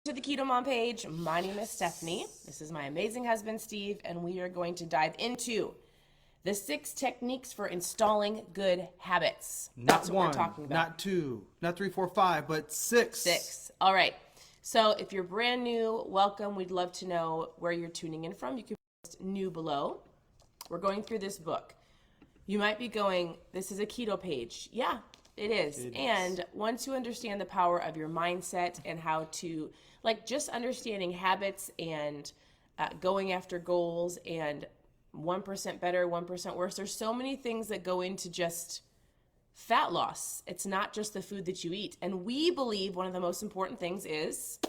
To the KetoMom page. My name is Stephanie. This is my amazing husband, Steve, and we are going to dive into the 6 techniques for installing good habits. That's what one, we're talking about. not 2, not 3, 4, 5, but 6. 6. All right. So if you're brand new, welcome. We'd love to know where you're tuning in from. You can post new below. We're going through this book. You might be going, this is a keto page. Yeah, it is. And once you understand the power of your mindset and how to, just understanding habits and going after goals and 1% better, 1% worse, there's so many things that go into just fat loss. It's not just the food that you eat. And we believe one of the most important things is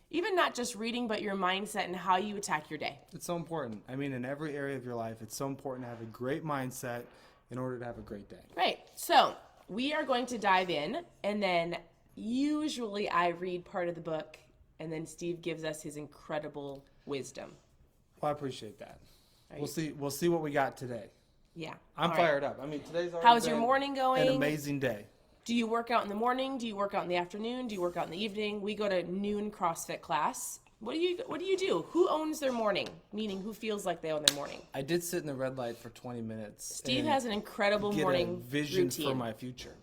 even not just reading, but your mindset and how you attack your day. It's so important. I mean, in every area of your life, it's so important to have a great mindset in order to have a great day. Right. So we are going to dive in, and then usually I read part of the book, and then Steve gives us his incredible wisdom. Well, I appreciate that. We'll see what we got today. Yeah. I'm fired up. I mean, today's already How's your morning going? An amazing day. Do you work out in the morning? Do you work out in the afternoon? Do you work out in the evening? We go to noon CrossFit class. What do you do? Who owns their morning? Meaning, who feels like they own their morning? I did sit in the red light for 20 minutes. Steve has an incredible morning vision routine for my future.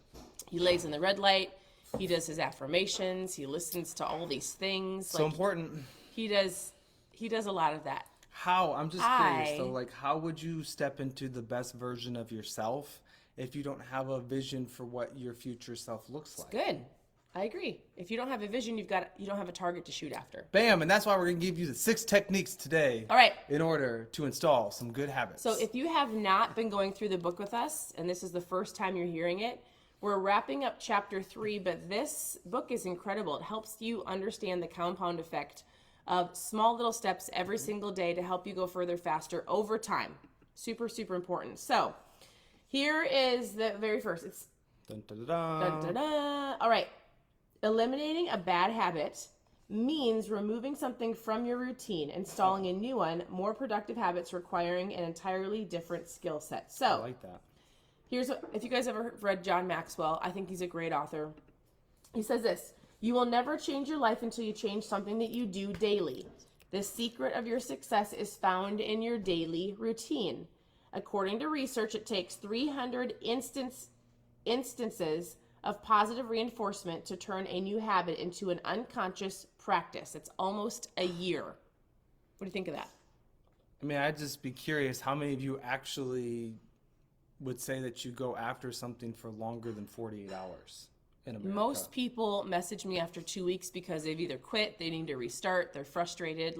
He lays in the red light. He does his affirmations. He listens to all these things. So important. He does a lot of that. How? I'm just curious though, how would you step into the best version of yourself if you don't have a vision for what your future self looks like? Good. I agree. If you don't have a vision, you don't have a target to shoot after. Bam, and that's why we're going to give you the 6 techniques today. All right. In order to install some good habits. So if you have not been going through the book with us, and this is the first time you're hearing it, we're wrapping up chapter 3, but this book is incredible. It helps you understand the compound effect of small little steps every single day to help you go further faster over time. Super, super important. So here is the very first. It's dun, dun, dun, dun. Dun, dun, dun. All right. Eliminating a bad habit means removing something from your routine, installing a new one, more productive habits requiring an entirely different skill set. So I like that. Here's what, if you guys ever read John Maxwell, I think he's a great author. He says this: you will never change your life until you change something that you do daily. The secret of your success is found in your daily routine. According to research, it takes 300 instances of positive reinforcement to turn a new habit into an unconscious practice. It's almost a year. What do you think of that? I mean, I'd just be curious how many of you actually would say that you go after something for longer than 48 hours in America? Most people message me after 2 weeks because they've either quit, they need to restart, they're frustrated.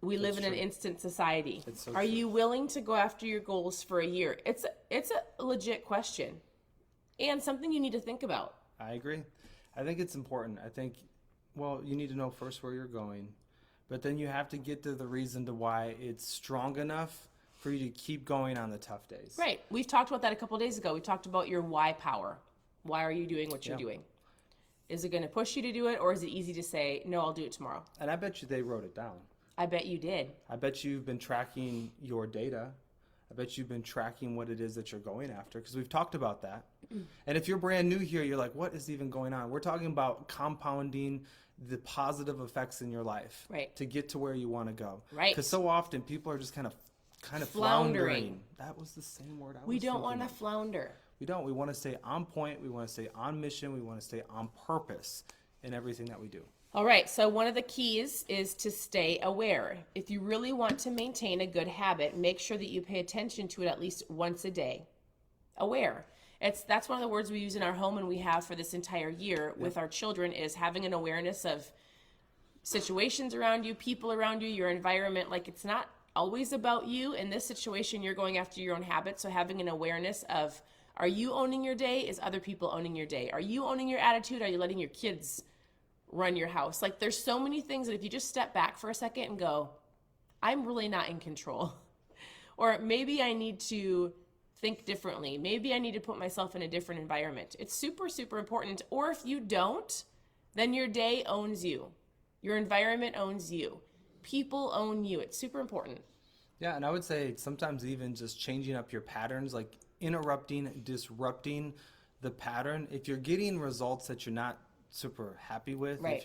We live in an instant society. Are you willing to go after your goals for a year? It's a legit question and something you need to think about. I agree. I think it's important. I think, you need to know first where you're going, but then you have to get to the reason to why it's strong enough for you to keep going on the tough days. Right. We've talked about that a couple of days ago. We talked about your why power. Why are you doing what you're doing? Is it going to push you to do it, or is it easy to say, no, I'll do it tomorrow? And I bet you they wrote it down. I bet you did. I bet you've been tracking your data. I bet you've been tracking what it is that you're going after, because we've talked about that. And if you're brand new here, you're like, what is even going on? We're talking about compounding the positive effects in your life to get to where you want to go. Right. Because so often people are just kind of floundering. That was the same word I was We don't thinking want to of. flounder. We don't. We want to stay on point. We want to stay on mission. We want to stay on purpose in everything that we do. All right, so one of the keys is to stay aware. If you really want to maintain a good habit, make sure that you pay attention to it at least once a day. Aware. That's one of the words we use in our home and we have for this entire year with our children, is having an awareness of situations around you, people around you, your environment. It's not always about you. In this situation, you're going after your own habits, so having an awareness of, are you owning your day? Is other people owning your day? Are you owning your attitude? Are you letting your kids run your house? There's so many things that if you just step back for a second and go, I'm really not in control. Or maybe I need to think differently. Maybe I need to put myself in a different environment. It's super, super important. Or if you don't, then your day owns you. Your environment owns you. People own you. It's super important. Yeah, and I would say sometimes even just changing up your patterns, interrupting, disrupting the pattern. If you're getting results that you're not super happy with, Right. if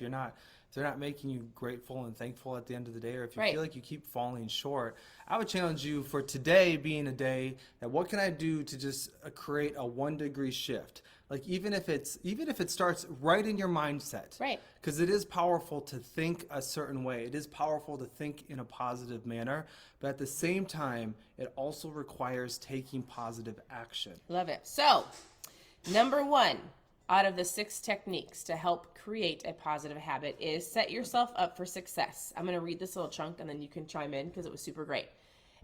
they're not making you grateful and thankful at the end of the day, or if you Right. feel like you keep falling short, I would challenge you for today being a day that what can I do to just create a 1 degree shift? Like even if it starts right in your mindset, Right. because it is powerful to think a certain way. It is powerful to think in a positive manner, but at the same time, it also requires taking positive action. Love it. So, number 1 out of the 6 techniques to help create a positive habit is set yourself up for success. I'm going to read this little chunk and then you can chime in because it was super great.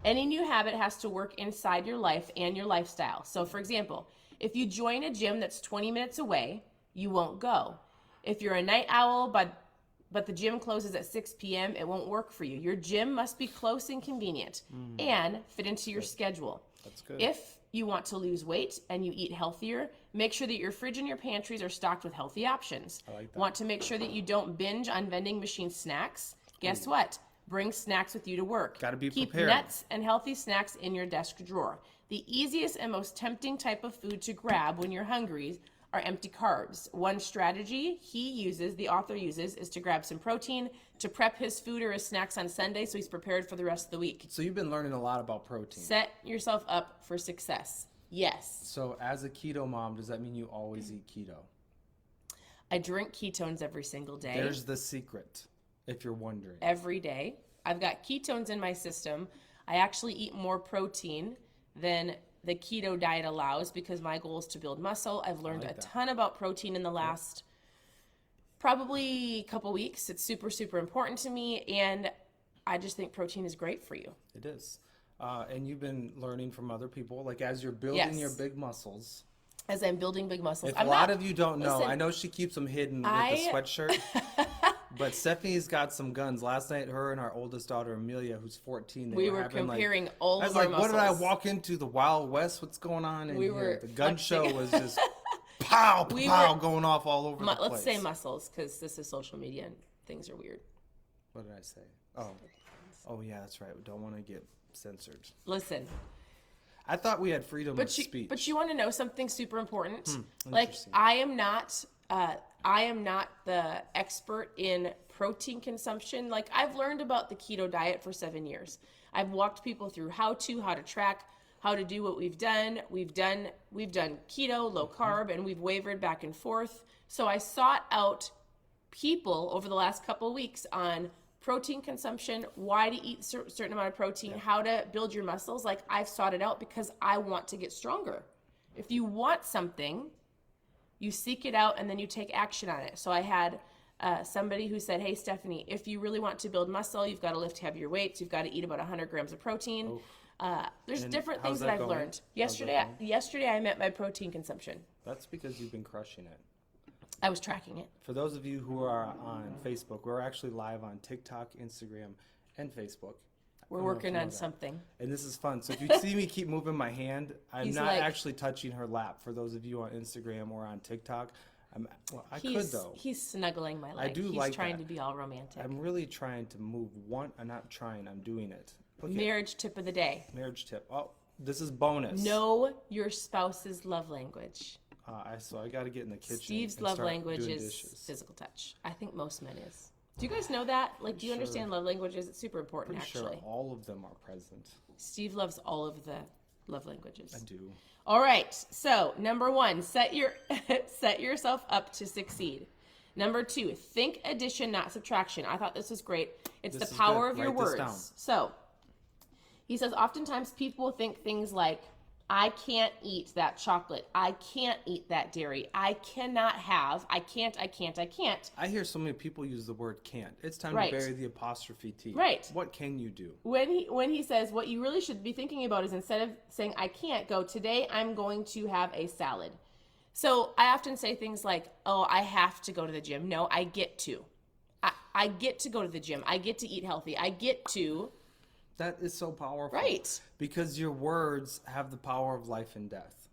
Any new habit has to work inside your life and your lifestyle. So, for example, if you join a gym that's 20 minutes away, you won't go. If you're a night owl, but the gym closes at 6 p.m., it won't work for you. Your gym must be close and convenient and fit into your schedule. That's good. If you want to lose weight and you eat healthier, make sure that your fridge and your pantries are stocked with healthy options. I like that. Want to make sure that you don't binge on vending machine snacks? Guess what? Bring snacks with you to work. Gotta be Keep prepared. nuts and healthy snacks in your desk drawer. The easiest and most tempting type of food to grab when you're hungry are empty carbs. One strategy the author uses, is to grab some protein to prep his food or his snacks on Sunday so he's prepared for the rest of the week. So you've been learning a lot about protein. Set yourself up for success. Yes. So as a keto mom, does that mean you always eat keto? I drink ketones every single day. There's the secret, if you're wondering. Every day. I've got ketones in my system. I actually eat more protein than the keto diet allows because my goal is to build muscle. I've learned a ton about protein in the last probably couple weeks. It's super, super important to me, and I just think protein is great for you. It is. And you've been learning from other people, like as you're building Yes. your big muscles. As I'm building big muscles. If I'm a lot not- of you don't know, listen, I know she keeps them hidden with I- the sweatshirt. But Stephanie's got some guns. Last night, her and our oldest daughter, Amelia, who's 14, we were having, comparing all I was of our like, muscles. what did I walk into? The Wild West? What's going on in We here? were The gun flexing. show was just pow, We pow, were- going off all over the place. Let's say muscles because this is social media and things are weird. What did I say? Oh yeah, that's right. We don't want to get censored. Listen, I thought we had freedom of speech. But you want to know something super important? Like interesting. I am not the expert in protein consumption. Like I've learned about the keto diet for 7 years. I've walked people through how to track, how to do what we've done. We've done keto, low carb, and we've wavered back and forth. So I sought out people over the last couple of weeks on protein consumption, why to eat a certain amount of protein, how to build your muscles. Like I've sought it out because I want to get stronger. If you want something, you seek it out and then you take action on it. So I had somebody who said, hey, Stephanie, if you really want to build muscle, you've got to lift heavier weights. You've got to eat about 100 grams of protein. There's And different how's things that that I've going? learned. How's that Yesterday I met my protein consumption. That's because you've been crushing it. I was tracking it. For those of you who are on Facebook, we're actually live on TikTok, Instagram, and Facebook. We're I don't know if working you know on that. something. And this is fun. So if you see me keep moving my hand, I'm He's not like- actually touching her lap. For those of you on Instagram or on TikTok, I could though. He's snuggling my leg. do He's like trying that. to be all romantic. I'm really trying to move one. I'm not trying. I'm doing it. Look at Marriage tip of the day. marriage tip. Oh, this is bonus. Know your spouse's love language. So I got to get in the kitchen. Steve's and love start language doing is dishes. physical touch. I think most men is. Do you guys know that? Like, do you understand love languages? It's super important, Pretty actually. sure all of them are present. Steve loves all of the love languages. I do. All right. So, number 1, set yourself up to succeed. Number 2, think addition, not subtraction. I thought this was great. It's This the is power good. of your Write this words. down. So, he says oftentimes people think things like, I can't eat that chocolate. I can't eat that dairy. I cannot have. I can't. I hear so many people use the word can't. It's time Right. to bury the apostrophe T. Right. What can you do? When he says what you really should be thinking about is instead of saying I can't go, today I'm going to have a salad. So I often say things like, oh, I have to go to the gym. No, I get to. I get to go to the gym. I get to eat healthy. I get to. That is so powerful. Right. Because your words have the power of life and death.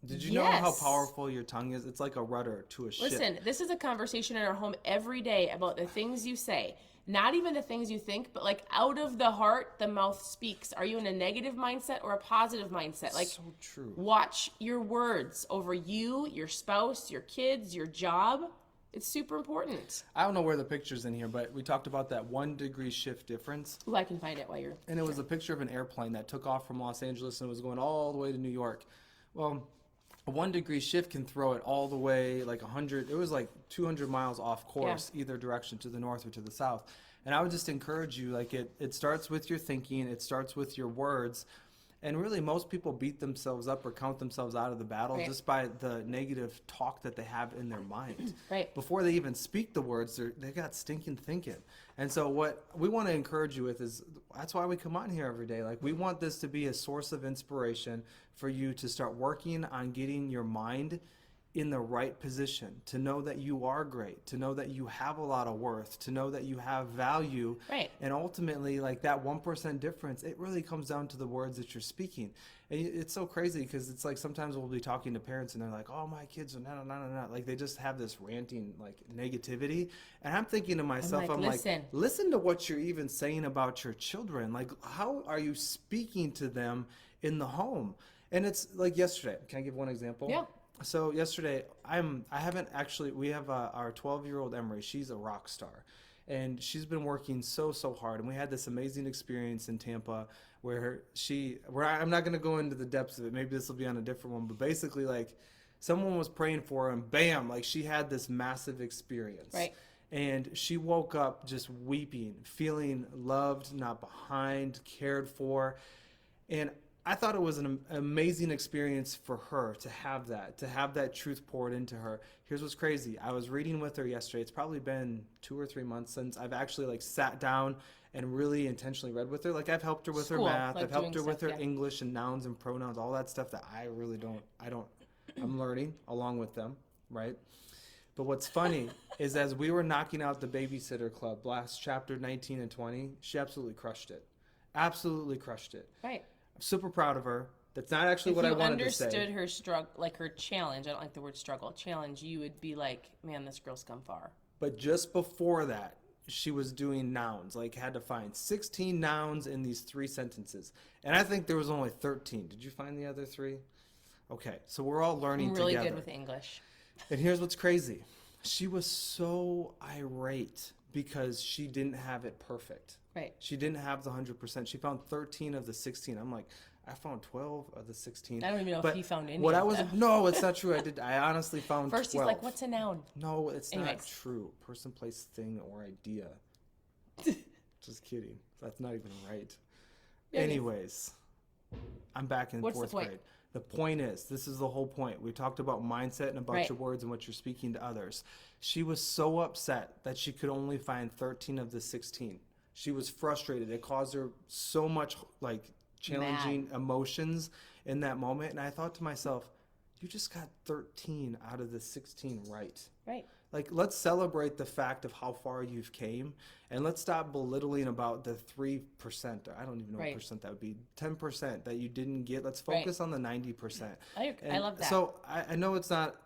Did you know how Yes. powerful your tongue is? It's like a rudder to a ship. Listen, this is a conversation in our home every day about the things you say. Not even the things you think, but like out of the heart, the mouth speaks. Are you in a negative mindset or a positive mindset? Like, so true. watch your words over you, your spouse, your kids, your job. It's super important. I don't know where the picture's in here, but we talked about that 1 degree shift difference. Ooh, I can find it while you're... And it was a picture of an airplane that took off from Los Angeles and was going all the way to New York. Well, a 1 degree shift can throw it all the way like 100, it was like 200 miles off course, either direction, to the north or to the south. And I would just encourage you, like it starts with your thinking, it starts with your words. And really, most people beat themselves up or count themselves out of the battle just by the negative talk that they have in their mind. Before they even speak the words, they got stinking thinking. And so what we want to encourage you with is, that's why we come on here every day. Like, we want this to be a source of inspiration for you to start working on getting your mind in the right position, to know that you are great, to know that you have a lot of worth, to know that you have value. And ultimately, like, that 1% difference, it really comes down to the words that you're speaking. And it's so crazy because it's like sometimes we'll be talking to parents and they're like, oh, my kids are not. Like, they just have this ranting, like, negativity. And I'm thinking to myself, I'm like, listen to what you're even saying about your children. Like, how are you speaking to them in the home? And it's like yesterday. Can I give one example? Yeah. So yesterday, we have our 12-year-old Emery. She's a rock star, and she's been working so hard. And we had this amazing experience in Tampa where I'm not going to go into the depths of it. Maybe this will be on a different one, but basically, like, someone was praying for her, and bam, like, she had this massive experience. And she woke up just weeping, feeling loved, not behind, cared for. And I thought it was an amazing experience for her to have that truth poured into her. Here's what's crazy. I was reading with her yesterday. It's probably been 2 or 3 months since I've actually, like, sat down and really intentionally read with her. Like, I've helped her with her math. I've helped her with her English and nouns and pronouns, all that stuff that I really I'm learning along with them, right? But what's funny is, as we were knocking out the babysitter club last chapter 19 and 20, she absolutely crushed it. Absolutely crushed it. I'm super proud of her. That's not actually what I wanted to say. If you understood her struggle, like her challenge, I don't like the word struggle, challenge, you would be like, man, this girl's come far. But just before that, she was doing nouns, like had to find 16 nouns in these 3 sentences. And I think there was only 13. Did you find the other 3? Okay, so we're all learning together. I'm really good with English. And here's what's crazy. She was so irate because she didn't have it perfect. She didn't have the 100%. She found 13 of the 16. I'm like, I found 12 of the 16. I don't even know if he found any what of I them. No, it's not true. I honestly found 12. First he's like, what's a noun? No, it's not true. Person, place, thing, or idea. Just kidding. That's not even right. Anyways, I'm back in 4th grade. The point is, this is the whole point. We talked about mindset and about your words and what you're speaking to others. She was so upset that she could only find 13 of the 16. She was frustrated. It caused her so much, like, challenging emotions in that moment. And I thought to myself, you just got 13 out of the 16 right. Like, let's celebrate the fact of how far you've came, and let's stop belittling about the 3%. I don't even know what percent that would be. 10% that you didn't get. Let's focus on the 90%. I love that. So I know it's not.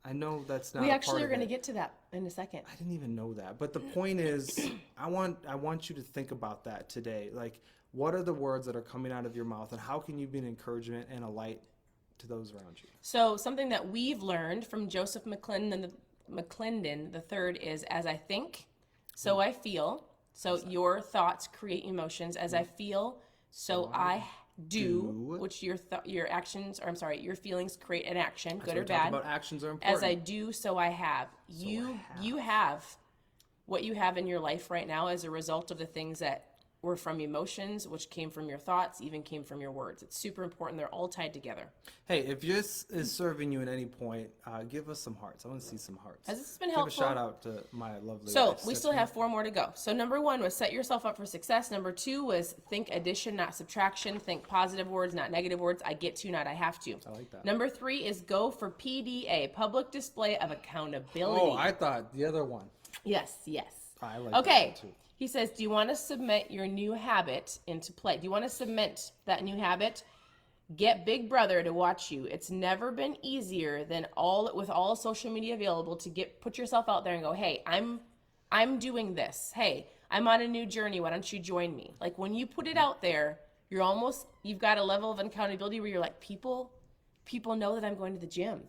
I know that's not. We actually are going to get to that in a second. I didn't even know that. But the point is, I want you to think about that today. Like, what are the words that are coming out of your mouth, and how can you be an encouragement and a light to those around you? So something that we've learned from Joseph McClendon the third is, as I think, so I feel. So your thoughts create emotions. As I feel, so I do, which your actions, or I'm sorry, your feelings create an action, good or bad. About actions are important. As I do, so I have. You have what you have in your life right now as a result of the things that were from emotions, which came from your thoughts, even came from your words. It's super important. They're all tied together. Hey, if this is serving you at any point, give us some hearts. I want to see some hearts. Has this been helpful? Give a shout out to my lovely So wife, we still have 4 more to go. So number 1 was set yourself up for success. Number 2 was think addition, not subtraction. Think positive words, not negative words. I get to, not I have to. I like that. Number 3 is go for PDA, public display of accountability. Oh, I thought the other one. Yes. I like okay. that one too. He says, do you want to submit your new habit into play? Do you want to submit that new habit? Get Big Brother to watch you. It's never been easier than with all social media available to put yourself out there and go, hey, I'm doing this. Hey, I'm on a new journey. Why don't you join me? Like, when you put it out there, you've got a level of accountability where you're like, people know that I'm going to the gym.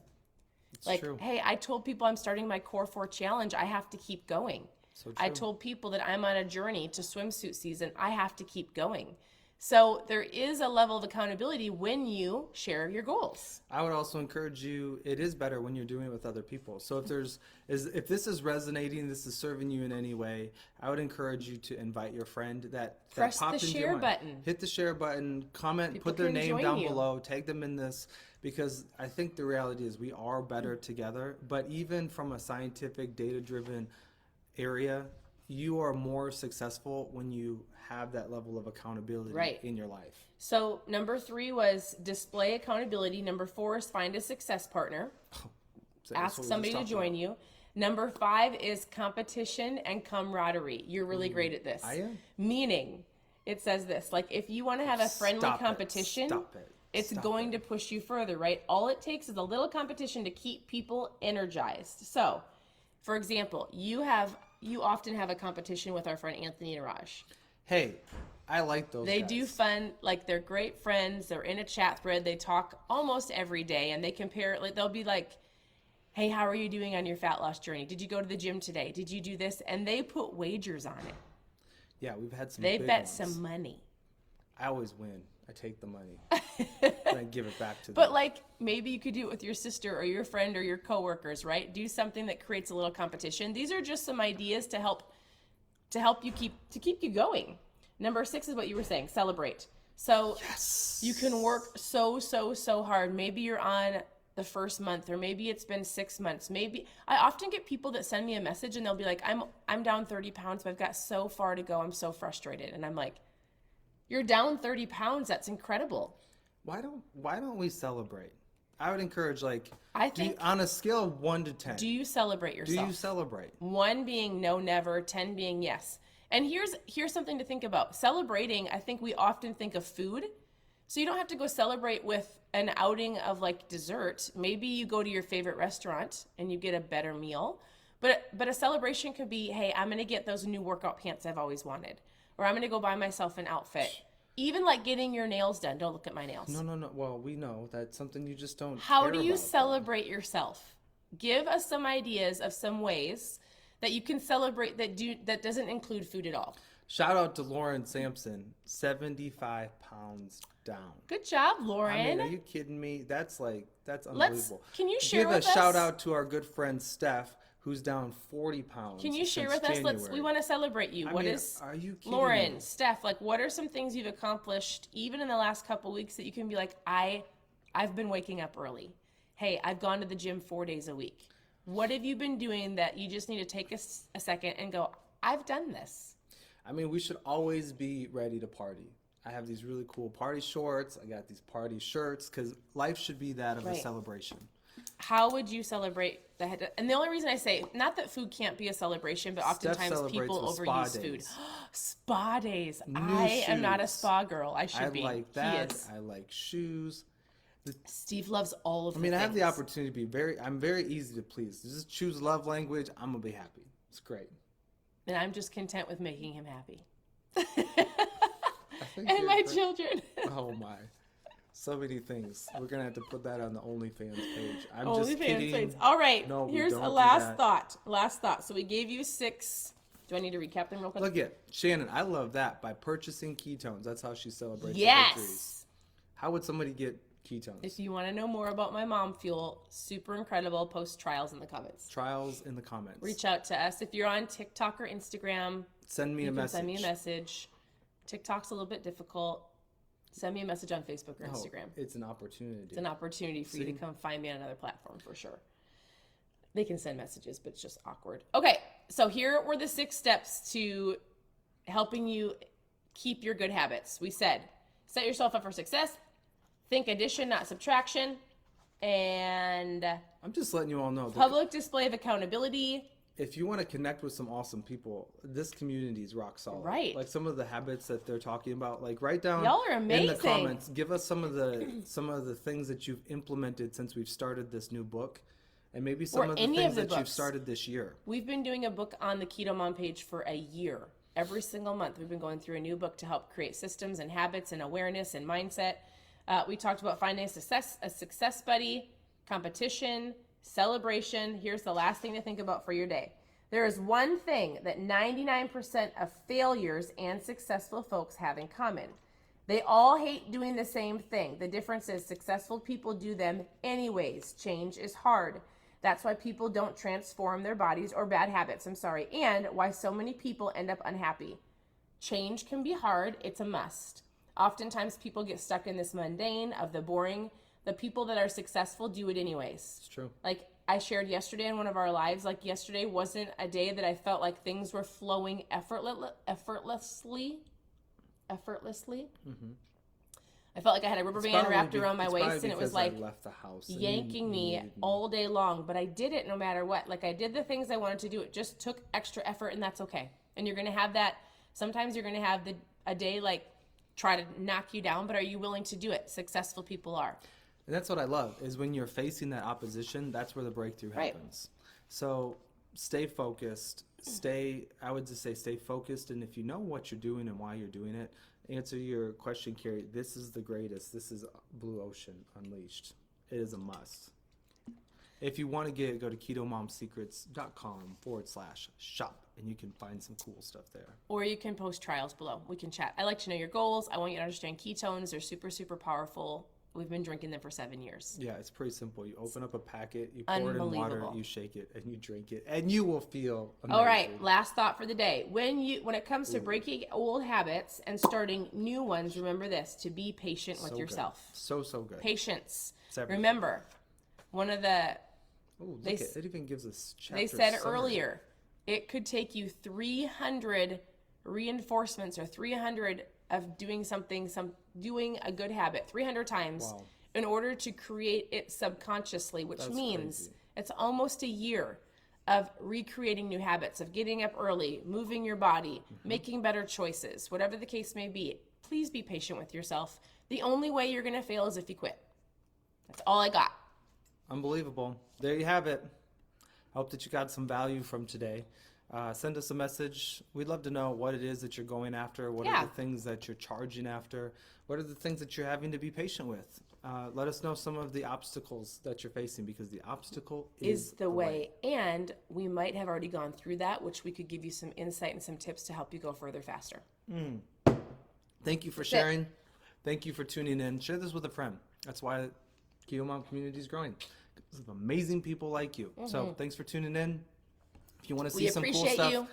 It's Like, true. hey, I told people I'm starting my Core 4 challenge. I have to keep going. So I true. told people that I'm on a journey to swimsuit season. I have to keep going. So there is a level of accountability when you share your goals. I would also encourage you, it is better when you're doing it with other people. So if this is resonating, this is serving you in any way, I would encourage you to invite your friend that Press popped the into your share mind. button. Hit the share button, comment, People put their can name join down you. below, tag them in this, because I think the reality is we are better together. But even from a scientific, data-driven area, you are more successful when you have that level of accountability Right. in your life. So number 3 was display accountability. Number 4 is find a success partner. So that's Ask what we somebody just to talked join you. Number 5 is competition and camaraderie. You're really great at this. I am. Meaning, it says this, like if you want to have a friendly Stop it. competition, Stop it. it's Stop going it. to push you further, right? All it takes is a little competition to keep people energized. So, for example, you often have a competition with our friend Anthony and Raj. Hey, I like those They guys. do fun, like they're great friends. They're in a chat thread. They talk almost every day and they compare, like they'll be like, hey, how are you doing on your fat loss journey? Did you go to the gym today? Did you do this? And they put wagers on it. Yeah, we've had some They big bet ones. some money. I always win. I take the money and I give it back to them. But like maybe you could do it with your sister or your friend or your coworkers, right? Do something that creates a little competition. These are just some ideas to help you keep you going. Number 6 is what you were saying, celebrate. So Yes. you can work so hard. Maybe you're on the first month, or maybe it's been 6 months. Maybe I often get people that send me a message and they'll be like, I'm down 30 pounds, but I've got so far to go. I'm so frustrated. And I'm like, you're down 30 pounds. That's incredible. Why don't we celebrate? I would encourage I think, on a scale of 1 to 10. do you celebrate do yourself? you celebrate? 1 being no, never, 10 being yes. And here's something to think about. Celebrating, I think we often think of food. So you don't have to go celebrate with an outing of like dessert. Maybe you go to your favorite restaurant and you get a better meal. But a celebration could be, hey, I'm going to get those new workout pants I've always wanted. Or I'm going to go buy myself an outfit. Even like getting your nails done. Don't look at my nails. No. Well, we know that's something you just don't How care do you about, though. celebrate yourself? Give us some ideas of some ways that you can celebrate that doesn't include food at all. Shout out to Lauren Sampson, 75 pounds down. Good job, Lauren. I mean, are you kidding me? That's unbelievable. Can you share Give with a us? shout out to our good friend Steph, who's down 40 pounds. Can you share since with us? January. We want to celebrate you. I What mean, is are you kidding Lauren, me? Steph, like what are some things you've accomplished even in the last couple weeks that you can be like, I've been waking up early. Hey, I've gone to the gym 4 days a week. What have you been doing that you just need to take a second and go, I've done this? I mean, we should always be ready to party. I have these really cool party shorts. I got these party shirts because life should be that of a Right. celebration. How would you celebrate that? And the only reason I say, not that food can't be a celebration, but Steph oftentimes celebrates people with spa overuse food. days. Spa days. New I am not a shoes. spa girl. I should I be. like He that. is. I like shoes. Steve loves all of I the mean, I have the things. opportunity to be I'm very easy to please. Just choose love language. I'm going to be happy. It's great. And I'm just content with making him happy. I think And you're my great. children. Oh my. So many things. We're going to have to put that on the OnlyFans page. I'm just OnlyFans kidding. page. All right. No, we Here's don't a do last that. thought. Last thought. So we gave you 6. Do I need to recap them real quick? Look at Shannon. I love that. By purchasing ketones. That's how she celebrates her victories. Yes. How would somebody get ketones? If you want to know more about my mom fuel, super incredible. Post trials in the comments. Trials in the comments. Reach out to us. If you're on TikTok or Instagram, Send me you a can message. send me a message. TikTok's a little bit difficult. Send me a message on Facebook or Oh, Instagram. it's an opportunity. It's an opportunity for you to See? come find me on another platform for sure. They can send messages, but it's just awkward. Okay, so here were the 6 steps to helping you keep your good habits. We said, set yourself up for success, think addition, not subtraction, and I'm just letting you all know. that public display of accountability. if you want to connect with some awesome people, this community is rock solid. Right. Like some of the habits that they're talking about, like write down Y'all are in amazing. the comments. Give us some of the things that you've implemented since we've started this new book, and maybe some Or of the any things of the that you've books. started this year. We've been doing a book on the KetoMom page for a year. Every single month, we've been going through a new book to help create systems and habits and awareness and mindset. We talked about finding a success buddy, competition, celebration. Here's the last thing to think about for your day. There is one thing that 99% of failures and successful folks have in common. They all hate doing the same thing. The difference is successful people do them anyways. Change is hard. That's why people don't transform their bodies or bad habits, and why so many people end up unhappy. Change can be hard. It's a must. Oftentimes people get stuck in this mundane of the boring. The people that are successful do it anyways. It's true. Like I shared yesterday in one of our lives, like yesterday wasn't a day that I felt like things were flowing effortlessly. Mm-hmm. I felt like I had a rubber band wrapped around my waist, and it was like left the house yanking me all day long. But I did it no matter what. Like I did the things I wanted to do. It just took extra effort, and that's okay. And you're going to have that. Sometimes you're going to have a day like try to knock you down, but are you willing to do it? Successful people are. And that's what I love, is when you're facing that opposition, that's where the breakthrough happens. So stay focused. I would just say stay focused. And if you know what you're doing and why you're doing it, answer your question, Carrie. This is the greatest. This is Blue Ocean Unleashed. It is a must. If you want to go to ketomomsecrets.com/shop, and you can find some cool stuff there. Or you can post trials below. We can chat. I like to know your goals. I want you to understand ketones. They're super, super powerful. We've been drinking them for 7 years. Yeah, it's pretty simple. You open up a packet, you pour it in water, you shake it, and you drink it, and you will feel amazing. All right, last thought for the day. When it comes to breaking old habits and starting new ones, remember this: to be patient with yourself. Good. So good. Patience. Remember, one of the it even gives us chapter they said summary. earlier, it could take you 300 reinforcements or 300 of doing doing a good habit 300 times in order to create it subconsciously, which means crazy. It's almost a year of recreating new habits, of getting up early, moving your body, making better choices, whatever the case may be. Please be patient with yourself. The only way you're going to fail is if you quit. That's all I got. Unbelievable. There you have it. I hope that you got some value from today. Send us a message. We'd love to know what it is that you're going after. What are the things that you're charging after? What are the things that you're having to be patient with? Let us know some of the obstacles that you're facing, because the obstacle is the way. And we might have already gone through that, which we could give you some insight and some tips to help you go further faster. Thank you for sharing. Thank you for tuning in. Share this with a friend. That's why KetoMom community is growing. Because of amazing people like you. So thanks for tuning in. If you want to see some cool stuff,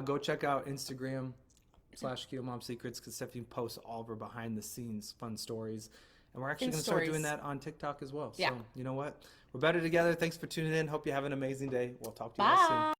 go check out Instagram/KetoMom Secrets, because Stephanie posts all of her behind the scenes fun stories. And we're actually going to start doing that on TikTok as well. So you know what? We're better together. Thanks for tuning in. Hope you have an amazing day. We'll talk to you guys soon.